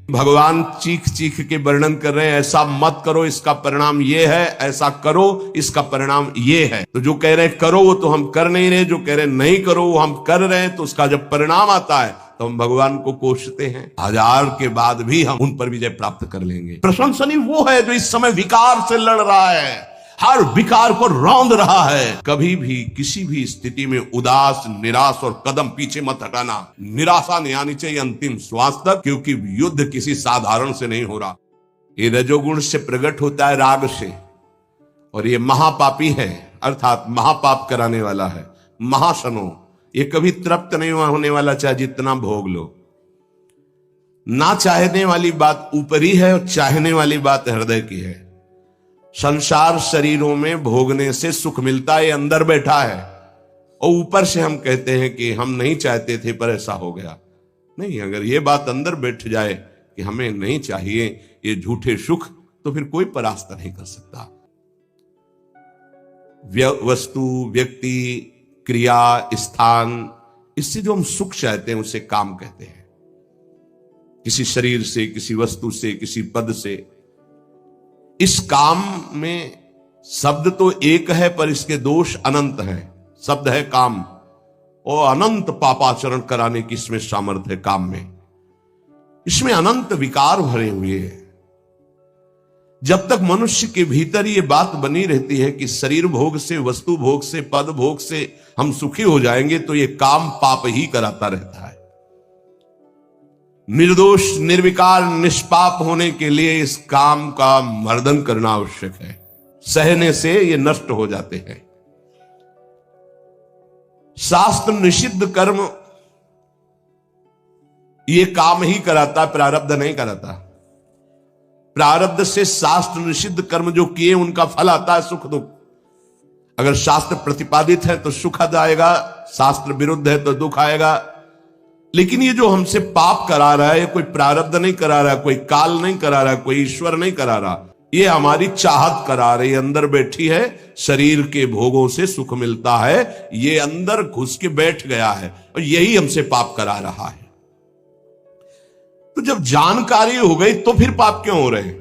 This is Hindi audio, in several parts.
भगवान चीख चीख के वर्णन कर रहे हैं, ऐसा मत करो इसका परिणाम ये है, ऐसा करो इसका परिणाम ये है। तो जो कह रहे हैं करो वो तो हम कर नहीं रहे, जो कह रहे हैं नहीं करो वो हम कर रहे हैं। तो उसका जब परिणाम आता है तो हम भगवान को कोसते हैं। 1000 के बाद भी हम उन पर विजय प्राप्त कर लेंगे। प्रशंसनीय वो है जो इस समय विकार से लड़ रहा है, हर विकार को रौंद रहा है। कभी भी किसी भी स्थिति में उदास, निराश और कदम पीछे मत हटाना। निराशा नहीं आनी चाहिए अंतिम श्वास तक, क्योंकि युद्ध किसी साधारण से नहीं हो रहा। ये रजोगुण से प्रकट होता है, राग से, और ये महापापी है, अर्थात महापाप कराने वाला है। महाशनो, ये कभी तृप्त नहीं होने वाला, चाहे जितना भोग लो। ना चाहने वाली बात ऊपरी है और चाहने वाली बात हृदय की है। संसार शरीरों में भोगने से सुख मिलता है, अंदर बैठा है, और ऊपर से हम कहते हैं कि हम नहीं चाहते थे पर ऐसा हो गया। नहीं, अगर ये बात अंदर बैठ जाए कि हमें नहीं चाहिए ये झूठे सुख, तो फिर कोई परास्त नहीं कर सकता। वस्तु, व्यक्ति, क्रिया, स्थान, इससे जो हम सुख चाहते हैं उसे काम कहते हैं। किसी शरीर से, किसी वस्तु से, किसी पद से। इस काम में शब्द तो एक है पर इसके दोष अनंत हैं। शब्द है काम, और अनंत पापाचरण कराने की इसमें सामर्थ्य है। काम में इसमें अनंत विकार भरे हुए हैं। जब तक मनुष्य के भीतर ये बात बनी रहती है कि शरीर भोग से, वस्तु भोग से, पद भोग से हम सुखी हो जाएंगे, तो ये काम पाप ही कराता रहता है। निर्दोष, निर्विकार, निष्पाप होने के लिए इस काम का मर्दन करना आवश्यक है। सहने से ये नष्ट हो जाते हैं। शास्त्र निषिद्ध कर्म ये काम ही कराता, प्रारब्ध नहीं कराता। प्रारब्ध से शास्त्र निषिद्ध कर्म जो किए उनका फल आता है सुख दुख। अगर शास्त्र प्रतिपादित है तो सुख आएगा, शास्त्र विरुद्ध है तो दुख आएगा। लेकिन ये जो हमसे पाप करा रहा है, ये कोई प्रारब्ध नहीं करा रहा, कोई काल नहीं करा रहा, कोई ईश्वर नहीं करा रहा, ये हमारी चाहत करा रही है। अंदर बैठी है, शरीर के भोगों से सुख मिलता है, ये अंदर घुस के बैठ गया है और यही हमसे पाप करा रहा है। तो जब जानकारी हो गई तो फिर पाप क्यों हो रहे हैं?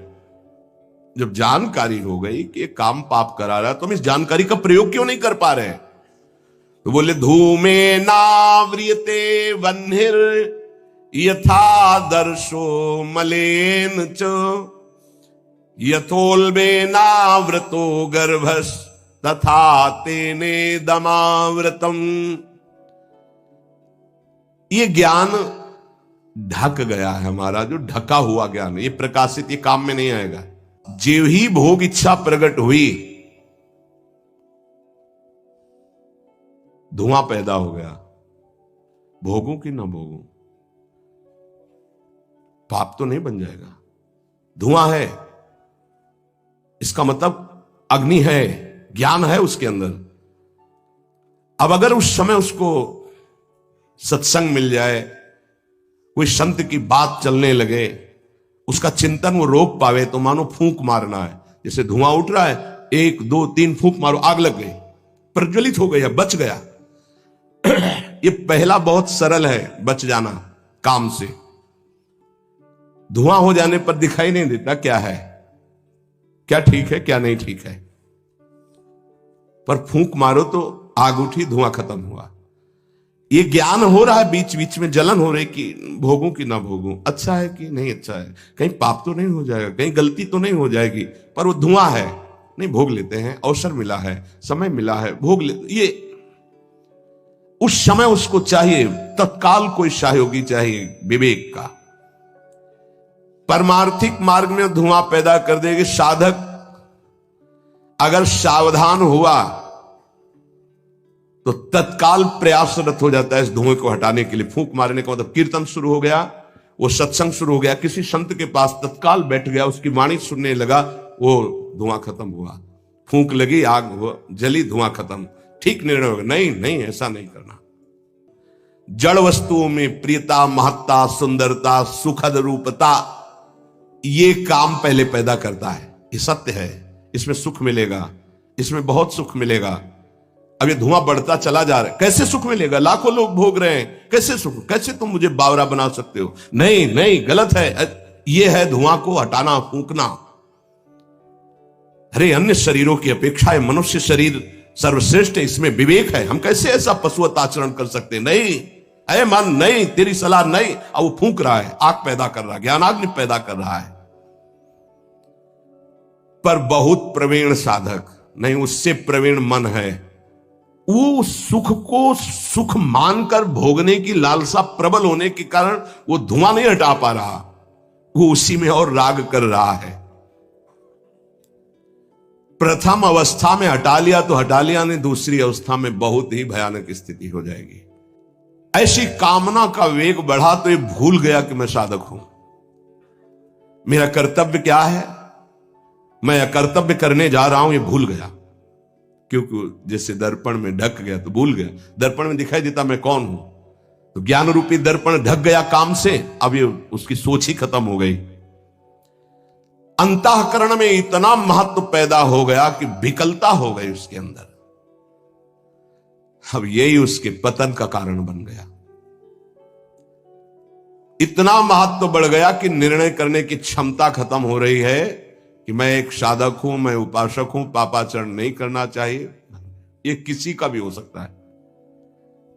जब जानकारी हो गई कि ये काम पाप करा रहा है तो हम इस जानकारी का प्रयोग क्यों नहीं कर पा रहे हैं? तो बोले धूमे नाव्रियते वह्निर यथा दर्शो मलेन च यथोल्बे नाव्रतो गर्भस तथा तेने दमाव्रतम। ये ज्ञान ढक गया है हमारा, जो ढका हुआ ज्ञान है, ये प्रकाशित, ये काम में नहीं आएगा। जो ही भोग इच्छा प्रकट हुई, धुआं पैदा हो गया। भोगूं कि ना भोगूं, पाप तो नहीं बन जाएगा। धुआं है, इसका मतलब अग्नि है, ज्ञान है उसके अंदर। अब अगर उस समय उसको सत्संग मिल जाए, कोई संत की बात चलने लगे, उसका चिंतन वो रोक पावे, तो मानो फूंक मारना है। जैसे धुआं उठ रहा है, 1 2 3 फूंक मारो, आग लग गई, प्रज्वलित हो गया, बच गया। ये पहला बहुत सरल है, बच जाना काम से। धुआं हो जाने पर दिखाई नहीं देता क्या है, क्या ठीक है क्या नहीं ठीक है, पर फूंक मारो तो आग उठी, धुआं खत्म हुआ। ये ज्ञान हो रहा है, बीच बीच में जलन हो रही कि भोगूं कि ना भोगूं, अच्छा है कि नहीं अच्छा है, कहीं पाप तो नहीं हो जाएगा, कहीं गलती तो नहीं हो जाएगी, पर वो धुआं है, नहीं भोग लेते हैं, अवसर मिला है, समय मिला है, भोग ले। ये उस समय उसको चाहिए, तत्काल कोई सहयोगी चाहिए विवेक का। परमार्थिक मार्ग में धुआं पैदा कर देगी। साधक अगर सावधान हुआ तो तत्काल प्रयासरत हो जाता है इस धुएं को हटाने के लिए। फूंक मारने का मतलब कीर्तन शुरू हो गया, वो सत्संग शुरू हो गया, किसी संत के पास तत्काल बैठ गया, उसकी वाणी सुनने लगा, वो धुआं खत्म हुआ। फूंक लगी, आग जली, धुआं खत्म, ठीक निर्णय होगा। नहीं नहीं, ऐसा नहीं करना। जड़ वस्तुओं में प्रियता, महत्ता, सुंदरता, सुखद रूपता, ये काम पहले पैदा करता है। ये सत्य है, इसमें सुख मिलेगा, इसमें बहुत सुख मिलेगा। अब ये धुआं बढ़ता चला जा रहा है, कैसे सुख मिलेगा? लाखों लोग भोग रहे हैं, कैसे सुख? कैसे तुम मुझे बावरा बना सकते हो? नहीं नहीं, गलत है। यह है धुआं को हटाना, फूंकना। अरे अन्य शरीरों की अपेक्षा है मनुष्य शरीर सर्वश्रेष्ठ है, इसमें विवेक है। हम कैसे ऐसा पशुवत आचरण कर सकते हैं? नहीं, अरे मन नहीं, तेरी सलाह नहीं। अब वो फूंक रहा है, आग पैदा कर रहा है, ज्ञानाग्नि पैदा कर रहा है। पर बहुत प्रवीण साधक नहीं, उससे प्रवीण मन है। वो सुख को सुख मानकर भोगने की लालसा प्रबल होने के कारण वो धुआं नहीं हटा पा रहा, वो उसी में और राग कर रहा है। प्रथम अवस्था में हटा लिया तो हटा लिया, नहीं दूसरी अवस्था में बहुत ही भयानक स्थिति हो जाएगी। ऐसी कामना का वेग बढ़ा तो ये भूल गया कि मैं साधक हूं, मेरा कर्तव्य क्या है, मैं कर्तव्य करने जा रहा हूं, ये भूल गया। क्योंकि जैसे दर्पण में ढक गया तो भूल गया, दर्पण में दिखाई देता मैं कौन हूं, तो ज्ञान रूपी दर्पण ढक गया काम से, अब ये उसकी सोच ही खत्म हो गई। अंतःकरण में इतना महत्व पैदा हो गया कि विकलता हो गई उसके अंदर। अब यही उसके पतन का कारण बन गया। इतना महत्व बढ़ गया कि निर्णय करने की क्षमता खत्म हो रही है कि मैं एक साधक हूं, मैं उपासक हूं, पापाचरण नहीं करना चाहिए। ये किसी का भी हो सकता है।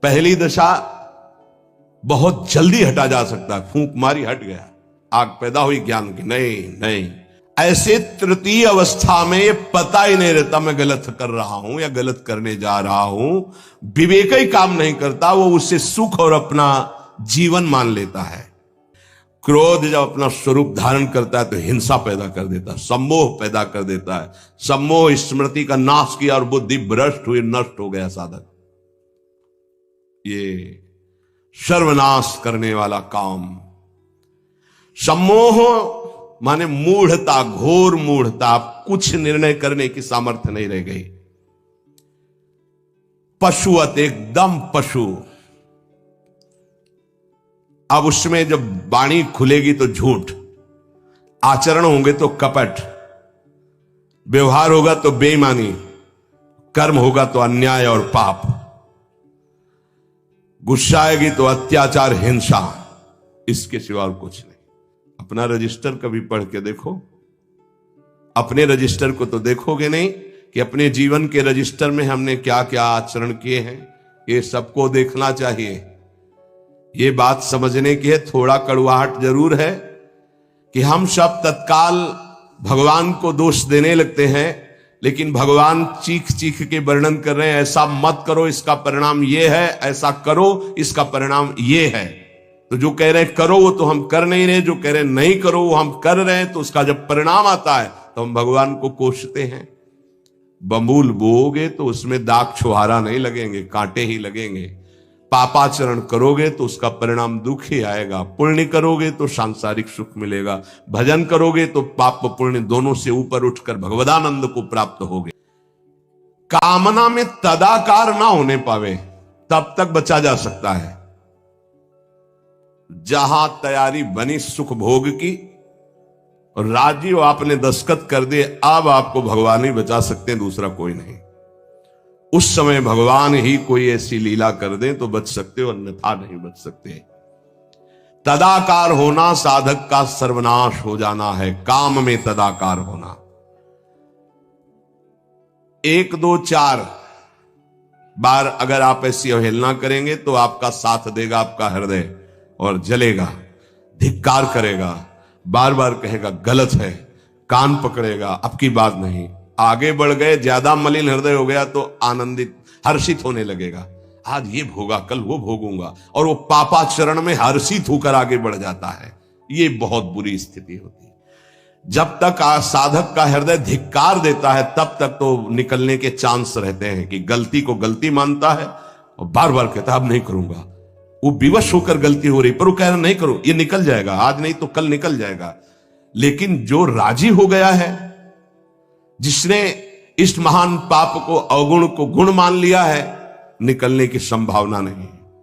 पहली दशा बहुत जल्दी हटा जा सकता है, फूंक मारी हट गया, आग पैदा हुई ज्ञान की, नहीं। ऐसे तृतीय अवस्था में ये पता ही नहीं रहता मैं गलत कर रहा हूं या गलत करने जा रहा हूं, विवेक ही काम नहीं करता, वो उससे सुख और अपना जीवन मान लेता है। क्रोध जब अपना स्वरूप धारण करता है तो हिंसा पैदा कर देता है, सम्मोह पैदा कर देता है। सम्मोह स्मृति का नाश किया और बुद्धि भ्रष्ट हुई, नष्ट हो गया साधक। ये सर्वनाश करने वाला काम। सम्मोह माने मूढ़ता, घोर मूढ़ता, कुछ निर्णय करने की सामर्थ्य नहीं रह गई। पशुवत, एकदम पशु। अब उसमें जब वाणी खुलेगी तो झूठ, आचरण होंगे तो कपट, व्यवहार होगा तो बेईमानी, कर्म होगा तो अन्याय और पाप, गुस्सा आएगी तो अत्याचार, हिंसा, इसके सिवा और कुछ नहीं। अपना रजिस्टर कभी पढ़ के देखो, अपने रजिस्टर को तो देखोगे नहीं कि अपने जीवन के रजिस्टर में हमने क्या क्या आचरण किए हैं, ये सबको देखना चाहिए। ये बात समझने की है, थोड़ा कड़वाहट जरूर है कि हम सब तत्काल भगवान को दोष देने लगते हैं, लेकिन भगवान चीख चीख के वर्णन कर रहे हैं, ऐसा मत करो इसका परिणाम ये है, ऐसा करो इसका परिणाम ये है। तो जो कह रहे हैं करो वो तो हम कर नहीं रहे, जो कह रहे हैं नहीं करो वो हम कर रहे हैं, तो उसका जब परिणाम आता है तो हम भगवान को कोसते हैं। बमूल बोओगे तो उसमें दाग छुहारा नहीं लगेंगे, कांटे ही लगेंगे। पापाचरण करोगे तो उसका परिणाम दुख ही आएगा, पुण्य करोगे तो सांसारिक सुख मिलेगा, भजन करोगे तो पाप पुण्य दोनों से ऊपर उठकर भगवदानंद को प्राप्त होगे। कामना में तदाकार ना होने पावे तब तक बचा जा सकता है। जहां तैयारी बनी सुख भोग की और राजी आपने दस्तखत कर दिए, अब आपको भगवान ही बचा सकते हैं, दूसरा कोई नहीं। उस समय भगवान ही कोई ऐसी लीला कर दे तो बच सकते हो, अन्यथा नहीं बच सकते। तदाकार होना साधक का सर्वनाश हो जाना है, काम में तदाकार होना। 1 2 4 बार अगर आप ऐसी अवहेलना करेंगे तो आपका साथ देगा आपका हृदय और जलेगा, धिक्कार करेगा, बार बार कहेगा गलत है, कान पकड़ेगा, अब की बात नहीं। आगे बढ़ गए, ज्यादा मलिन हृदय हो गया तो आनंदित हर्षित होने लगेगा, आज ये भोगा कल वो भोगूंगा, और वो पापाचरण में हर्षित होकर आगे बढ़ जाता है। ये बहुत बुरी स्थिति होती है। जब तक साधक का हृदय धिक्कार देता है तब तक तो निकलने के चांस रहते हैं कि गलती को गलती मानता है और बार बार कहता है अब नहीं करूंगा। वो विवश होकर गलती हो रही पर वो कह रहा नहीं करो, ये निकल जाएगा, आज नहीं तो कल निकल जाएगा। लेकिन जो राजी हो गया है, जिसने इस महान पाप को अवगुण को गुण मान लिया है, निकलने की संभावना नहीं।